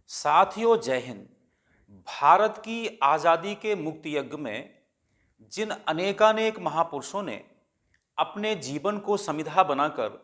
साथियों, जय हिंद। भारत की आज़ादी के मुक्ति यज्ञ में जिन अनेकानेक महापुरुषों ने अपने जीवन को समिधा बनाकर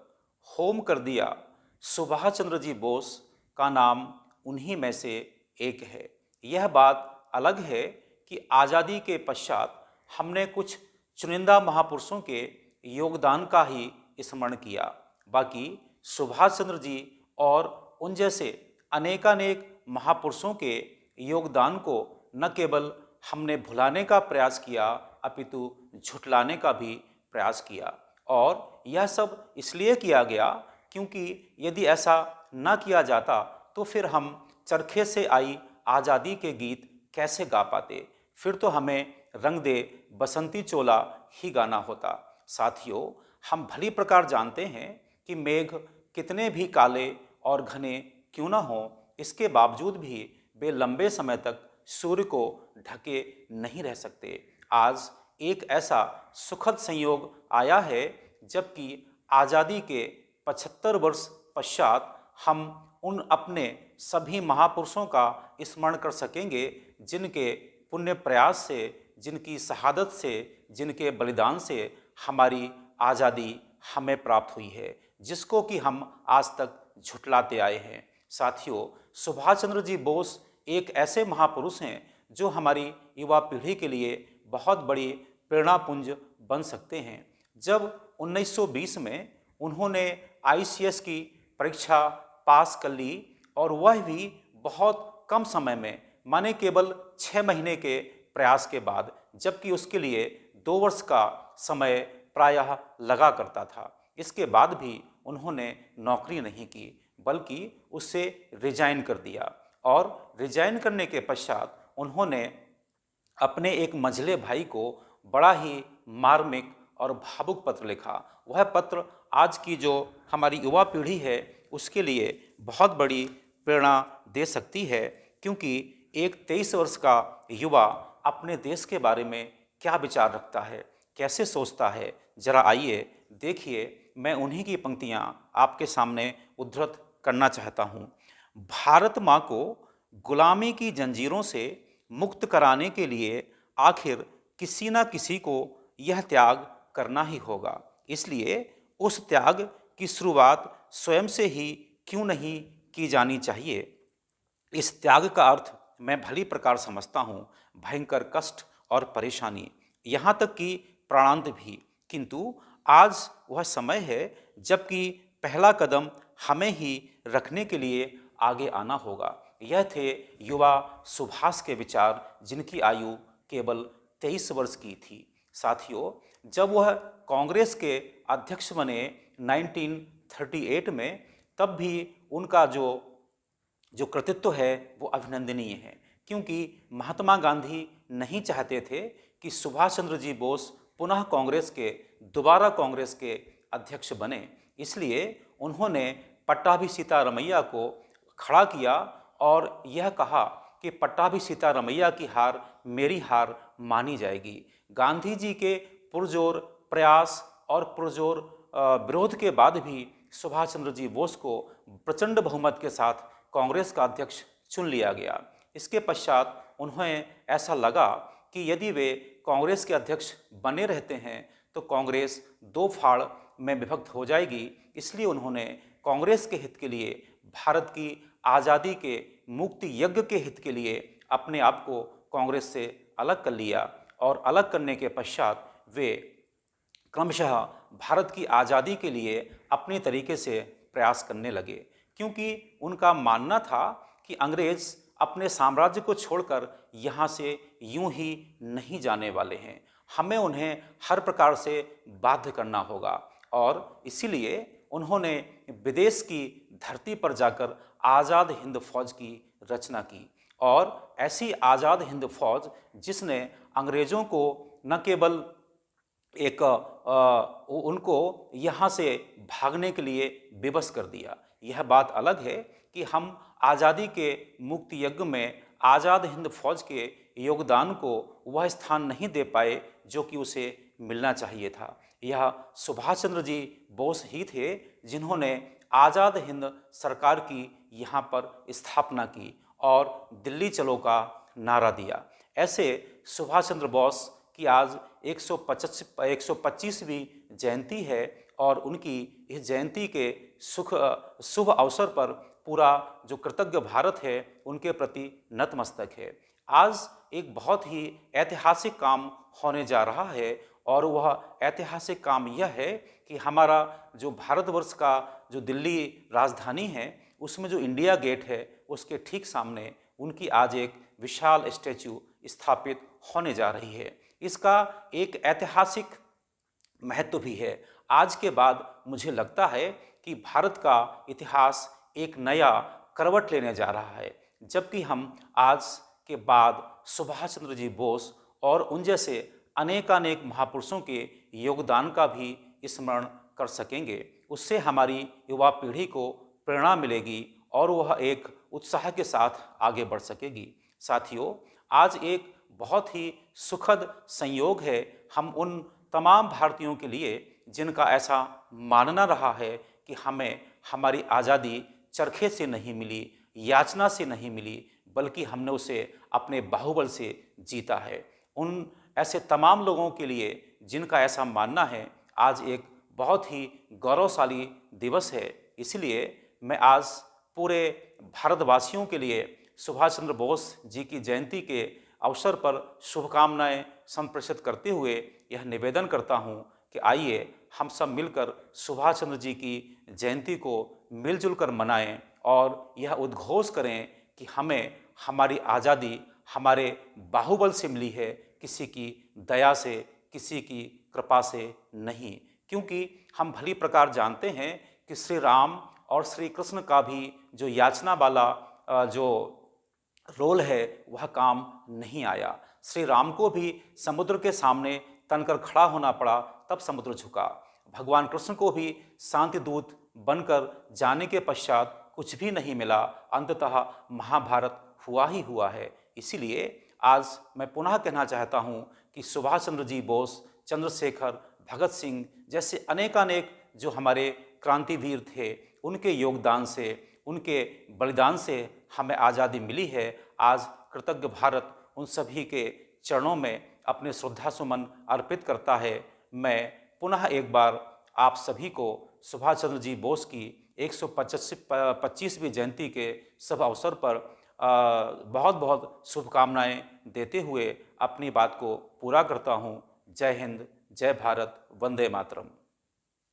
होम कर दिया, सुभाष चंद्र जी बोस का नाम उन्हीं में से एक है। यह बात अलग है कि आज़ादी के पश्चात हमने कुछ चुनिंदा महापुरुषों के योगदान का ही स्मरण किया। बाकी सुभाष चंद्र जी और उन जैसे अनेकानेक महापुरुषों के योगदान को न केवल हमने भुलाने का प्रयास किया, अपितु झुठलाने का भी प्रयास किया। और यह सब इसलिए किया गया क्योंकि यदि ऐसा न किया जाता तो फिर हम चरखे से आई आज़ादी के गीत कैसे गा पाते। फिर तो हमें रंग दे बसंती चोला ही गाना होता। साथियों, हम भली प्रकार जानते हैं कि मेघ कितने भी काले और घने क्यों न हो, इसके बावजूद भी वे लंबे समय तक सूर्य को ढके नहीं रह सकते। आज एक ऐसा सुखद संयोग आया है जबकि आज़ादी के 75 वर्ष पश्चात हम उन अपने सभी महापुरुषों का स्मरण कर सकेंगे जिनके पुण्य प्रयास से, जिनकी शहादत से, जिनके बलिदान से हमारी आज़ादी हमें प्राप्त हुई है, जिसको कि हम आज तक झुठलाते आए हैं। साथियों, सुभाष चंद्र जी बोस एक ऐसे महापुरुष हैं जो हमारी युवा पीढ़ी के लिए बहुत बड़ी प्रेरणापुंज बन सकते हैं। जब 1920 में उन्होंने आईसीएस की परीक्षा पास कर ली और वह भी बहुत कम समय में, माने केवल 6 महीने के प्रयास के बाद, जबकि उसके लिए 2 वर्ष का समय प्रायः लगा करता था। इसके बाद भी उन्होंने नौकरी नहीं की बल्कि उससे रिजाइन कर दिया। और रिजाइन करने के पश्चात उन्होंने अपने एक मंझले भाई को बड़ा ही मार्मिक और भावुक पत्र लिखा। वह पत्र आज की जो हमारी युवा पीढ़ी है उसके लिए बहुत बड़ी प्रेरणा दे सकती है, क्योंकि एक 23 वर्ष का युवा अपने देश के बारे में क्या विचार रखता है, कैसे सोचता है, जरा आइए देखिए। मैं उन्हीं की पंक्तियां आपके सामने उद्धृत करना चाहता हूं। भारत माँ को गुलामी की जंजीरों से मुक्त कराने के लिए आखिर किसी न किसी को यह त्याग करना ही होगा। इसलिए उस त्याग की शुरुआत स्वयं से ही क्यों नहीं की जानी चाहिए। इस त्याग का अर्थ मैं भली प्रकार समझता हूँ, भयंकर कष्ट और परेशानी, यहाँ तक कि प्राणांत भी। किंतु आज वह समय है जबकि पहला कदम हमें ही रखने के लिए आगे आना होगा। यह थे युवा सुभाष के विचार, जिनकी आयु केवल 23 वर्ष की थी। साथियों, जब वह कांग्रेस के अध्यक्ष बने 1938 में, तब भी उनका जो कृतित्व है वो अभिनंदनीय है, क्योंकि महात्मा गांधी नहीं चाहते थे कि सुभाष चंद्र जी बोस पुनः दोबारा कांग्रेस के अध्यक्ष बने। इसलिए उन्होंने पट्टाभी सीतारमैया को खड़ा किया और यह कहा कि पट्टाभी सीतारमैया की हार मेरी हार मानी जाएगी। गांधी जी के पुरजोर प्रयास और पुरजोर विरोध के बाद भी सुभाष चंद्र जी बोस को प्रचंड बहुमत के साथ कांग्रेस का अध्यक्ष चुन लिया गया। इसके पश्चात उन्हें ऐसा लगा कि यदि वे कांग्रेस के अध्यक्ष बने रहते हैं तो कांग्रेस 2 फाड़ में विभक्त हो जाएगी। इसलिए उन्होंने कांग्रेस के हित के लिए, भारत की आज़ादी के मुक्ति यज्ञ के हित के लिए अपने आप को कांग्रेस से अलग कर लिया। और अलग करने के पश्चात वे क्रमशः भारत की आज़ादी के लिए अपने तरीके से प्रयास करने लगे, क्योंकि उनका मानना था कि अंग्रेज अपने साम्राज्य को छोड़कर यहाँ से यूं ही नहीं जाने वाले हैं, हमें उन्हें हर प्रकार से बाध्य करना होगा। और इसीलिए उन्होंने विदेश की धरती पर जाकर आज़ाद हिंद फौज की रचना की। और ऐसी आज़ाद हिंद फौज जिसने अंग्रेज़ों को न केवल उनको यहाँ से भागने के लिए विवश कर दिया। यह बात अलग है कि हम आज़ादी के मुक्ति यज्ञ में आज़ाद हिंद फौज के योगदान को वह स्थान नहीं दे पाए जो कि उसे मिलना चाहिए था। यह सुभाष चंद्र जी बोस ही थे जिन्होंने आज़ाद हिंद सरकार की यहाँ पर स्थापना की और दिल्ली चलो का नारा दिया। ऐसे सुभाष चंद्र बोस की आज 125वीं जयंती है और उनकी इस जयंती के शुभ अवसर पर पूरा जो कृतज्ञ भारत है उनके प्रति नतमस्तक है। आज एक बहुत ही ऐतिहासिक काम होने जा रहा है और वह ऐतिहासिक काम यह है कि हमारा जो भारतवर्ष का जो दिल्ली राजधानी है उसमें जो इंडिया गेट है उसके ठीक सामने उनकी आज एक विशाल स्टैचू स्थापित होने जा रही है। इसका एक ऐतिहासिक महत्व भी है। आज के बाद मुझे लगता है कि भारत का इतिहास एक नया करवट लेने जा रहा है, जबकि हम आज के बाद सुभाष चंद्र जी बोस और उन जैसे अनेकानेक महापुरुषों के योगदान का भी स्मरण कर सकेंगे। उससे हमारी युवा पीढ़ी को प्रेरणा मिलेगी और वह एक उत्साह के साथ आगे बढ़ सकेगी। साथियों, आज एक बहुत ही सुखद संयोग है हम उन तमाम भारतीयों के लिए जिनका ऐसा मानना रहा है कि हमें हमारी आज़ादी चरखे से नहीं मिली, याचना से नहीं मिली, बल्कि हमने उसे अपने बाहुबल से जीता है। उन ऐसे तमाम लोगों के लिए जिनका ऐसा मानना है, आज एक बहुत ही गौरवशाली दिवस है। इसलिए मैं आज पूरे भारतवासियों के लिए सुभाष चंद्र बोस जी की जयंती के अवसर पर शुभकामनाएं संप्रेषित करते हुए यह निवेदन करता हूं कि आइए हम सब मिलकर सुभाष चंद्र जी की जयंती को मिलजुल कर मनाएं और यह उद्घोष करें कि हमें हमारी आज़ादी हमारे बाहुबल से मिली है, किसी की दया से, किसी की कृपा से नहीं। क्योंकि हम भली प्रकार जानते हैं कि श्री राम और श्री कृष्ण का भी जो याचना वाला जो रोल है वह काम नहीं आया। श्री राम को भी समुद्र के सामने तनकर खड़ा होना पड़ा, तब समुद्र झुका। भगवान कृष्ण को भी शांति दूत बनकर जाने के पश्चात कुछ भी नहीं मिला, अंततः महाभारत हुआ ही हुआ है। इसीलिए आज मैं पुनः कहना चाहता हूँ कि सुभाष चंद्र जी बोस, चंद्रशेखर, भगत सिंह जैसे अनेकानेक जो हमारे क्रांतिवीर थे, उनके योगदान से, उनके बलिदान से हमें आज़ादी मिली है। आज कृतज्ञ भारत उन सभी के चरणों में अपने श्रद्धा सुमन अर्पित करता है। मैं पुनः एक बार आप सभी को सुभाष चंद्र जी बोस की 125वीं जयंती के शुभ अवसर पर बहुत बहुत शुभकामनाएं देते हुए अपनी बात को पूरा करता हूँ। जय हिंद, जय भारत, वंदे मातरम।